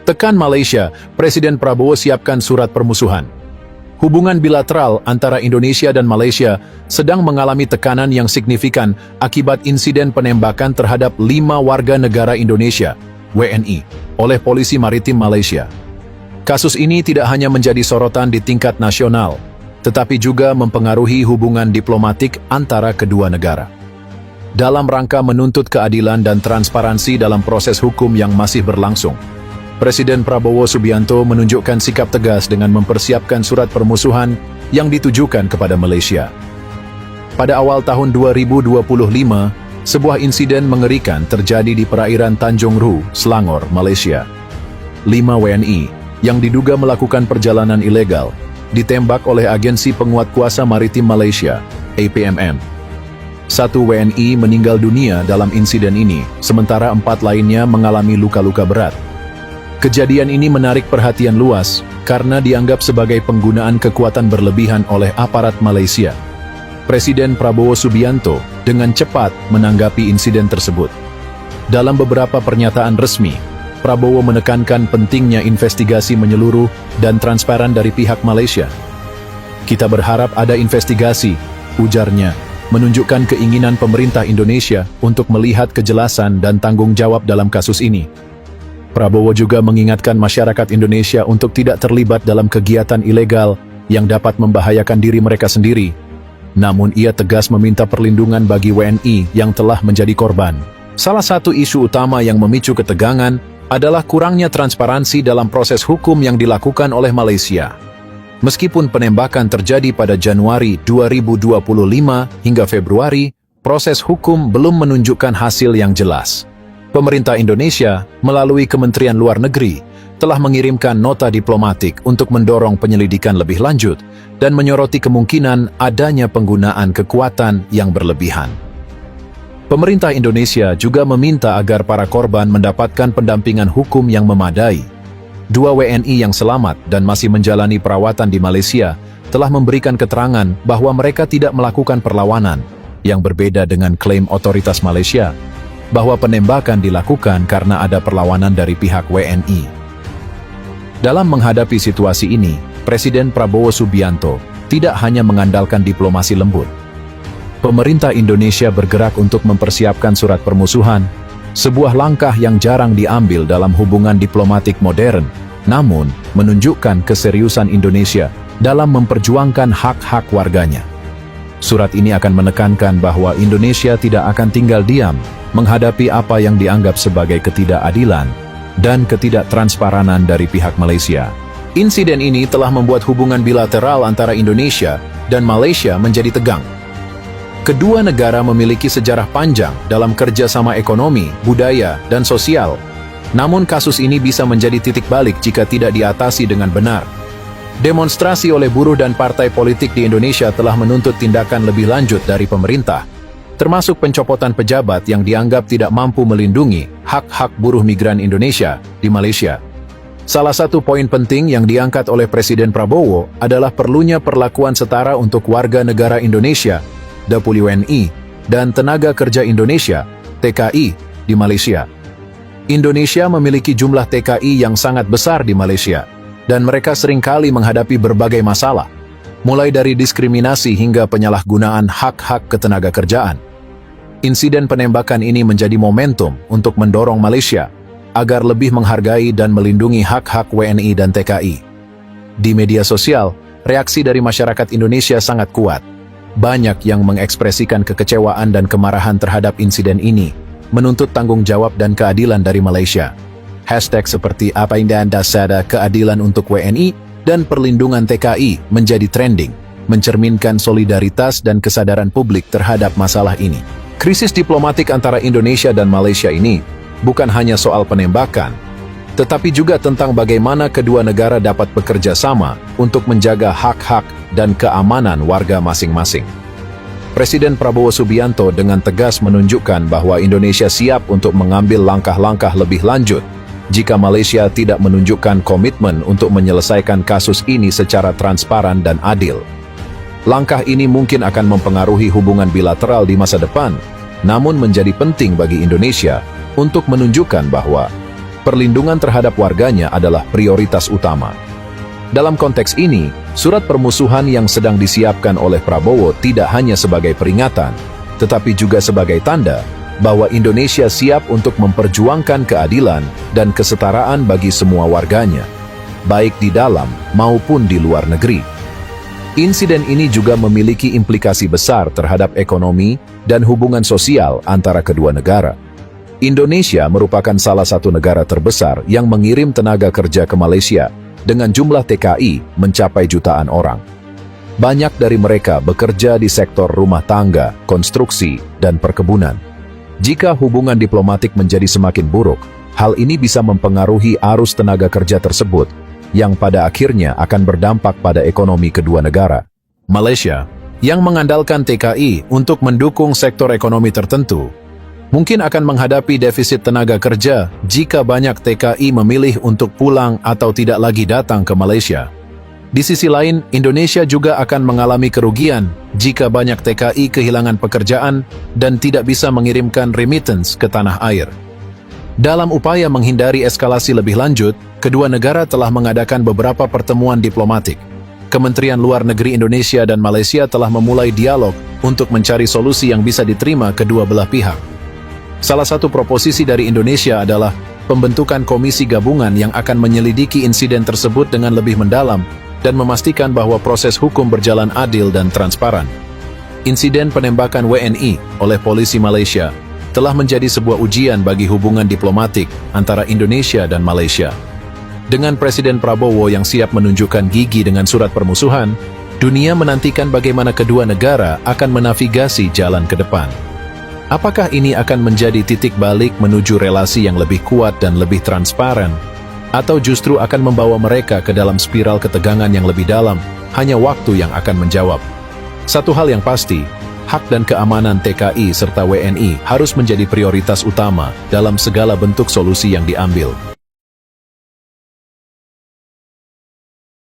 Tekan Malaysia, Presiden Prabowo siapkan surat permusuhan. Hubungan bilateral antara Indonesia dan Malaysia sedang mengalami tekanan yang signifikan akibat insiden penembakan terhadap 5 warga negara Indonesia, WNI, oleh Polisi Maritim Malaysia. Kasus ini tidak hanya menjadi sorotan di tingkat nasional, tetapi juga mempengaruhi hubungan diplomatik antara kedua negara. Dalam rangka menuntut keadilan dan transparansi dalam proses hukum yang masih berlangsung, Presiden Prabowo Subianto menunjukkan sikap tegas dengan mempersiapkan surat permusuhan yang ditujukan kepada Malaysia. Pada awal tahun 2025, sebuah insiden mengerikan terjadi di perairan Tanjung Ru, Selangor, Malaysia. 5 WNI yang diduga melakukan perjalanan ilegal ditembak oleh Agensi Penguat Kuasa Maritim Malaysia, APMM. 1 WNI meninggal dunia dalam insiden ini, sementara 4 lainnya mengalami luka-luka berat. Kejadian ini menarik perhatian luas karena dianggap sebagai penggunaan kekuatan berlebihan oleh aparat Malaysia. Presiden Prabowo Subianto dengan cepat menanggapi insiden tersebut. Dalam beberapa pernyataan resmi, Prabowo menekankan pentingnya investigasi menyeluruh dan transparan dari pihak Malaysia. Kita berharap ada investigasi, ujarnya, menunjukkan keinginan pemerintah Indonesia untuk melihat kejelasan dan tanggung jawab dalam kasus ini. Prabowo juga mengingatkan masyarakat Indonesia untuk tidak terlibat dalam kegiatan ilegal yang dapat membahayakan diri mereka sendiri. Namun ia tegas meminta perlindungan bagi WNI yang telah menjadi korban. Salah satu isu utama yang memicu ketegangan adalah kurangnya transparansi dalam proses hukum yang dilakukan oleh Malaysia. Meskipun penembakan terjadi pada Januari 2025 hingga Februari, proses hukum belum menunjukkan hasil yang jelas. Pemerintah Indonesia melalui Kementerian Luar Negeri telah mengirimkan nota diplomatik untuk mendorong penyelidikan lebih lanjut dan menyoroti kemungkinan adanya penggunaan kekuatan yang berlebihan. Pemerintah Indonesia juga meminta agar para korban mendapatkan pendampingan hukum yang memadai. 2 WNI yang selamat dan masih menjalani perawatan di Malaysia telah memberikan keterangan bahwa mereka tidak melakukan perlawanan, yang berbeda dengan klaim otoritas Malaysia bahwa penembakan dilakukan karena ada perlawanan dari pihak WNI. Dalam menghadapi situasi ini, Presiden Prabowo Subianto tidak hanya mengandalkan diplomasi lembut. Pemerintah Indonesia bergerak untuk mempersiapkan surat permusuhan, sebuah langkah yang jarang diambil dalam hubungan diplomatik modern, namun menunjukkan keseriusan Indonesia dalam memperjuangkan hak-hak warganya. Surat ini akan menekankan bahwa Indonesia tidak akan tinggal diam menghadapi apa yang dianggap sebagai ketidakadilan dan ketidaktransparan dari pihak Malaysia. Insiden ini telah membuat hubungan bilateral antara Indonesia dan Malaysia menjadi tegang. Kedua negara memiliki sejarah panjang dalam kerjasama ekonomi, budaya, dan sosial. Namun kasus ini bisa menjadi titik balik jika tidak diatasi dengan benar. Demonstrasi oleh buruh dan partai politik di Indonesia telah menuntut tindakan lebih lanjut dari pemerintah, termasuk pencopotan pejabat yang dianggap tidak mampu melindungi hak-hak buruh migran Indonesia di Malaysia. Salah satu poin penting yang diangkat oleh Presiden Prabowo adalah perlunya perlakuan setara untuk warga negara Indonesia, WNI, dan tenaga kerja Indonesia, TKI, di Malaysia. Indonesia memiliki jumlah TKI yang sangat besar di Malaysia, dan mereka seringkali menghadapi berbagai masalah, mulai dari diskriminasi hingga penyalahgunaan hak-hak ketenaga kerjaan. Insiden penembakan ini menjadi momentum untuk mendorong Malaysia agar lebih menghargai dan melindungi hak-hak WNI dan TKI. Di media sosial, reaksi dari masyarakat Indonesia sangat kuat. Banyak yang mengekspresikan kekecewaan dan kemarahan terhadap insiden ini, menuntut tanggung jawab dan keadilan dari Malaysia. Hashtag seperti apa yang dasar keadilan untuk WNI dan perlindungan TKI menjadi trending, mencerminkan solidaritas dan kesadaran publik terhadap masalah ini. Krisis diplomatik antara Indonesia dan Malaysia ini bukan hanya soal penembakan, tetapi juga tentang bagaimana kedua negara dapat bekerja sama untuk menjaga hak-hak dan keamanan warga masing-masing. Presiden Prabowo Subianto dengan tegas menunjukkan bahwa Indonesia siap untuk mengambil langkah-langkah lebih lanjut jika Malaysia tidak menunjukkan komitmen untuk menyelesaikan kasus ini secara transparan dan adil. Langkah ini mungkin akan mempengaruhi hubungan bilateral di masa depan, namun menjadi penting bagi Indonesia untuk menunjukkan bahwa perlindungan terhadap warganya adalah prioritas utama. Dalam konteks ini, surat permusuhan yang sedang disiapkan oleh Prabowo tidak hanya sebagai peringatan, tetapi juga sebagai tanda bahwa Indonesia siap untuk memperjuangkan keadilan dan kesetaraan bagi semua warganya, baik di dalam maupun di luar negeri. Insiden ini juga memiliki implikasi besar terhadap ekonomi dan hubungan sosial antara kedua negara. Indonesia merupakan salah satu negara terbesar yang mengirim tenaga kerja ke Malaysia dengan jumlah TKI mencapai jutaan orang. Banyak dari mereka bekerja di sektor rumah tangga, konstruksi, dan perkebunan. Jika hubungan diplomatik menjadi semakin buruk, hal ini bisa mempengaruhi arus tenaga kerja tersebut, yang pada akhirnya akan berdampak pada ekonomi kedua negara. Malaysia, yang mengandalkan TKI untuk mendukung sektor ekonomi tertentu, mungkin akan menghadapi defisit tenaga kerja jika banyak TKI memilih untuk pulang atau tidak lagi datang ke Malaysia. Di sisi lain, Indonesia juga akan mengalami kerugian jika banyak TKI kehilangan pekerjaan dan tidak bisa mengirimkan remittance ke tanah air. Dalam upaya menghindari eskalasi lebih lanjut, kedua negara telah mengadakan beberapa pertemuan diplomatik. Kementerian Luar Negeri Indonesia dan Malaysia telah memulai dialog untuk mencari solusi yang bisa diterima kedua belah pihak. Salah satu proposisi dari Indonesia adalah pembentukan komisi gabungan yang akan menyelidiki insiden tersebut dengan lebih mendalam dan memastikan bahwa proses hukum berjalan adil dan transparan. Insiden penembakan WNI oleh polisi Malaysia telah menjadi sebuah ujian bagi hubungan diplomatik antara Indonesia dan Malaysia. Dengan Presiden Prabowo yang siap menunjukkan gigi dengan surat permusuhan, dunia menantikan bagaimana kedua negara akan menavigasi jalan ke depan. Apakah ini akan menjadi titik balik menuju relasi yang lebih kuat dan lebih transparan? Atau justru akan membawa mereka ke dalam spiral ketegangan yang lebih dalam? Hanya waktu yang akan menjawab. Satu hal yang pasti, hak dan keamanan TKI serta WNI harus menjadi prioritas utama dalam segala bentuk solusi yang diambil.